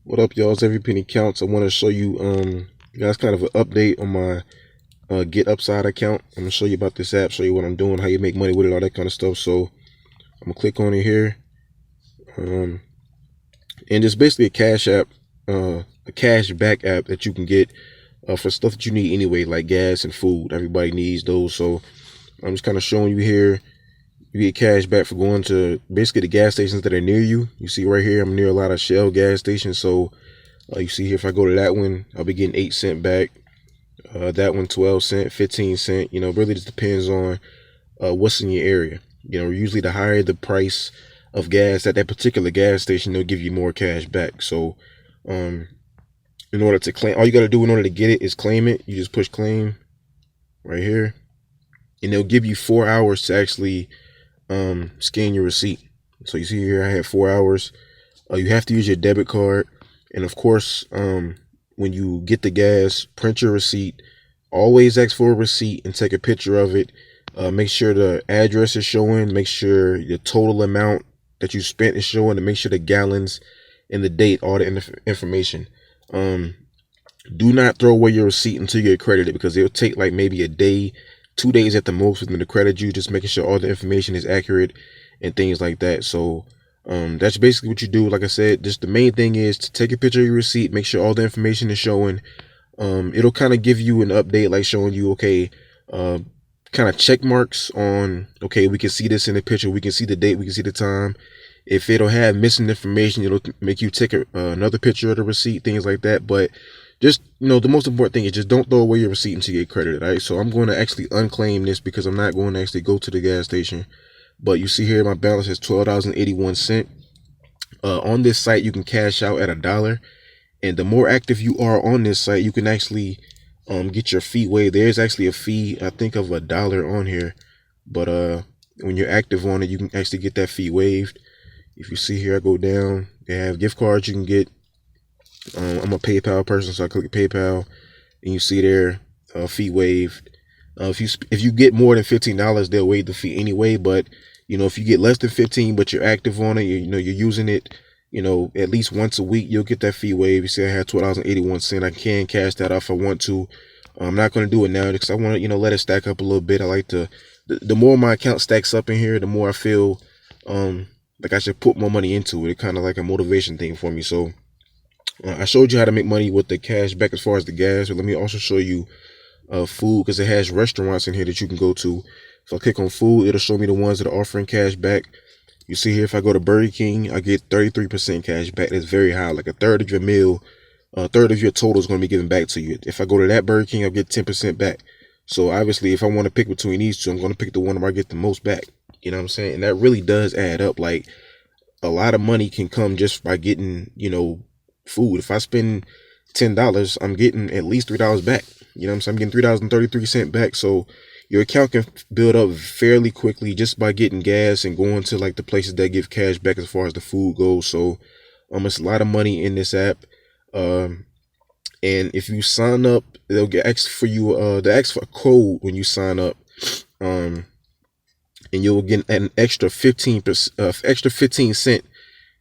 What up, y'all? It's Every Penny Counts. I want to show you guys kind of an update on my Get Upside account. I'm gonna show you about this app, show you what I'm doing, how you make money with it, all that kind of stuff. So I'm gonna click on it here, and it's basically a cash app, a cash back app that you can get for stuff that you need anyway, like gas and food. Everybody needs those, so I'm just kind of showing you here. You get cash back for going to basically the gas stations that are near you. You see right here, I'm near a lot of Shell gas stations, so you see here, if I go to that one, I'll be getting 8 cents back. That one, 12 cents, 15 cents. You know, really just depends on what's in your area. You know, usually the higher the price of gas at that particular gas station, they'll give you more cash back. So, in order to claim, all you got to do in order to get it is claim it. You just push claim right here, and they'll give you 4 hours to actually scan your receipt. So you see here, I had 4 hours. You have to use your debit card. And of course, when you get the gas, print your receipt. Always ask for a receipt and take a picture of it. Make sure the address is showing. Make sure the total amount that you spent is showing. And make sure the gallons and the date, all the information. Do not throw away your receipt until you get credited, because it'll take like maybe a day, 2 days at the most for them to credit you. Just making sure all the information is accurate and things like that. So that's basically what you do. Like I said, just the main thing is to take a picture of your receipt, make sure all the information is showing. It'll kind of give you an update, like showing you, okay, kind of check marks on, okay, we can see this in the picture, we can see the date, we can see the time. If it'll have missing information, it'll make you take another picture of the receipt, things like that. But just, you know, the most important thing is just don't throw away your receipt until you get credited. All right, so I'm going to actually unclaim this because I'm not going to actually go to the gas station. But you see here, my balance is $12.81. On this site, you can cash out at $1. And the more active you are on this site, you can actually get your fee waived. There's actually a fee, I think, of $1 on here. But when you're active on it, you can actually get that fee waived. If you see here, I go down, they have gift cards you can get. I'm a PayPal person, so I click PayPal, and you see there, fee waived. If you get more than $15, they'll waive the fee anyway. But you know, if you get less than 15, but you're active on it, you know, you're using it, you know, at least once a week, you'll get that fee waived. You see, I had $12.81. I can cash that off if I want to. I'm not going to do it now because I want to, you know, let it stack up a little bit. I like to, the more my account stacks up in here, the more I feel like I should put more money into it. It's kind of like a motivation thing for me. So I showed you how to make money with the cash back as far as the gas, but let me also show you food, because it has restaurants in here that you can go to. If I click on food, it'll show me the ones that are offering cash back. You see here, if I go to Burger King, I get 33% cash back. That's very high. Like a third of your meal, a third of your total is going to be given back to you. If I go to that Burger King, I'll get 10% back. So obviously, if I want to pick between these two, I'm going to pick the one where I get the most back. You know what I'm saying? And that really does add up. Like, a lot of money can come just by getting, you know, food. If I spend $10, I'm getting at least $3 back. You know what I'm saying? I'm getting $3.33 back. So your account can build up fairly quickly just by getting gas and going to like the places that give cash back as far as the food goes. So it's a lot of money in this app. And if you sign up, they'll get ask for you they ask for a code when you sign up. And you'll get an extra 15 cent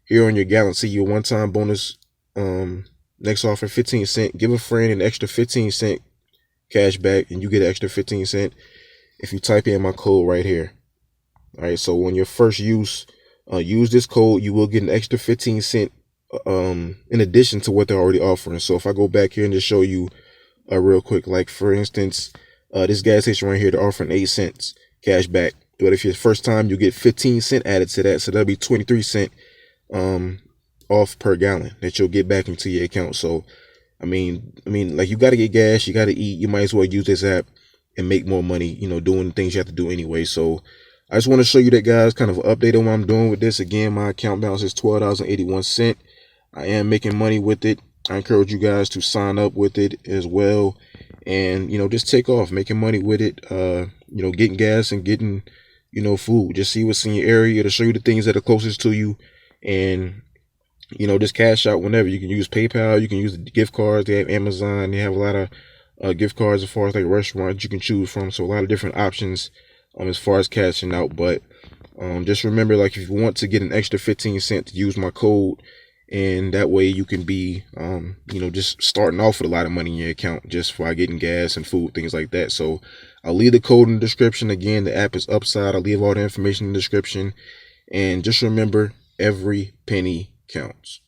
here on your gallon. See your one-time bonus next offer, 15 cent. Give a friend an extra 15 cent cash back and you get an extra 15 cent if you type in my code right here. All right, so when your first use this code, you will get an extra 15 cent in addition to what they're already offering. So if I go back here and just show you real quick, like for instance, this gas station right here, they're offering 8 cents cash back. But if it's first time, you get 15 cent added to that, so that'll be 23 cent off per gallon that you'll get back into your account. So I mean, like, you got to get gas, you got to eat, you might as well use this app and make more money, you know, doing things you have to do anyway. So I just want to show you that, guys, kind of an update on what I'm doing with this. Again, my account balance is $12.81. I am making money with it. I encourage you guys to sign up with it as well, and, you know, just take off making money with it. You know, getting gas and getting, you know, food. Just see what's in your area to show you the things that are closest to you, and you know, just cash out whenever. You can use PayPal, you can use the gift cards. They have Amazon, they have a lot of gift cards as far as like restaurants you can choose from. So a lot of different options as far as cashing out. But just remember, like, if you want to get an extra 15 cent, to use my code, and that way you can be just starting off with a lot of money in your account just for getting gas and food, things like that. So I'll leave the code in the description. Again, the app is Upside. I'll leave all the information in the description, and just remember, every penny counts.